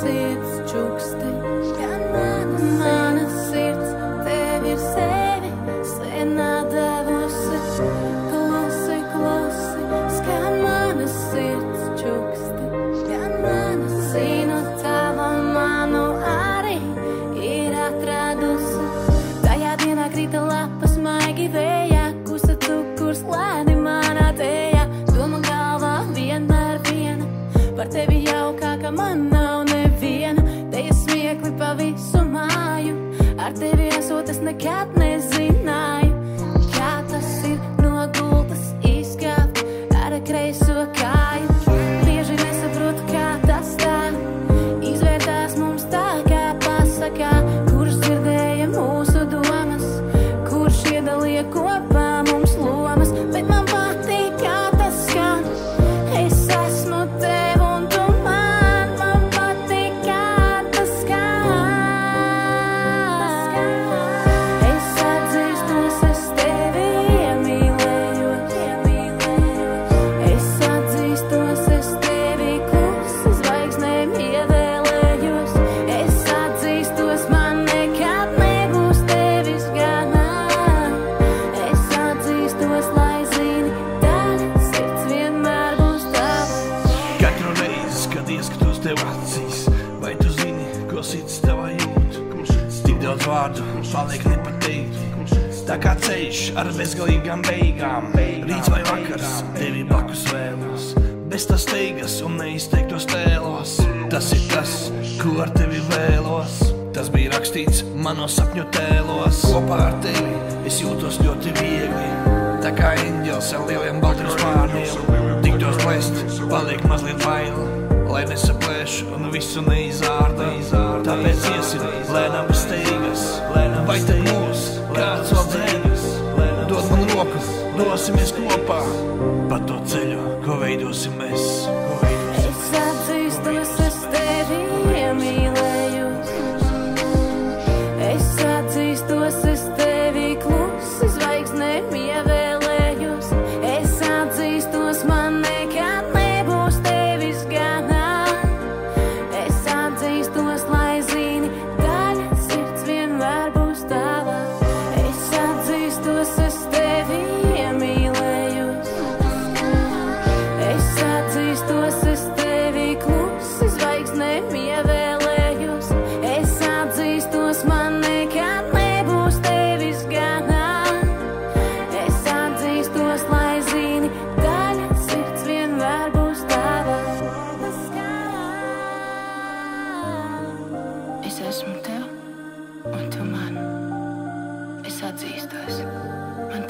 sirds čuksti, mana sirds tev ir sevi senā devusi. Klusi, klusi, skan mana sirds čuksti, zinu tava manu arī ir atradusi. Tajā dienā krita lapas maigi vējā, kusa cukurs lēni manā tējā. Doma galvā vienmēr viena, par tevi jaukāka man nav neviena. Teja smiekli pa visu māju, ar tevi esot es nekad nezināju. Kā tas ir no gultas izkāpt ar kreiso kāju. Bieži nesaprotu, kā tas tā izvērtās mums tā, kā pasakā. Kurš dzirdēja mūsu domas, kurš iedalīja kopā mums lomas. Bet man patīk, kā tas skan. Es esmu tev un tu man patīk, kā tas skan. Es atzīstos, es tevi iemīlējos. Es atzīstos, es tevi klusi zvaigznēm ievēlējos. Es atzīstos, man nekad nebūs tevis gana. Es atzīstos, lai zini, daļa sirds vienmēr būs tava. Katru reizi, kad ieskatos tev acīs, vai tu zini, ko sirds tevā jūt? Tik daudz vārdu paliek nepateikt, tā kā ceļš ar bezgalīgām beigām. Rīts vai vakars, tevi blakus vēlos, bez tas steigas un neizteiktos tēlos. Tas ir tas, ko ar tevi vēlos, tas bija rakstīts manos sapņu tēlos. Kopā ar tevi es jūtos ļoti viegli, tā kā eņģels ar lieliem baltiem spārniem. Tiktos plest, paliek mazliet bail, lai nesaplēšu un visu neizārda. Tāpēc iesim lēnām bez steigas, vai te būs kāds vēl dzēnis? Dod man roku, dosimies kopā pa to ceļu, ko veidosim mēs. Es atzīstos, es tevi iemīlējos. Es atzīstos, es tevi klusi zvaigznēm ievēlējos. Es atzīstos, man nekad nebūs tevis gana. Es atzīstos, lai zini, daļa sirds vienmēr būs tava. Es atzīstos, es tevi iemīlējos. Es atzīstos, es tevi klusi zvaigznēm ievēlējos. Es atzīstos, man nekad nebūs tevis gana. Es atzīstos, lai zini, daļa sirds vienmēr būs tava. Es esmu tev un tu man. Es atzīstos, man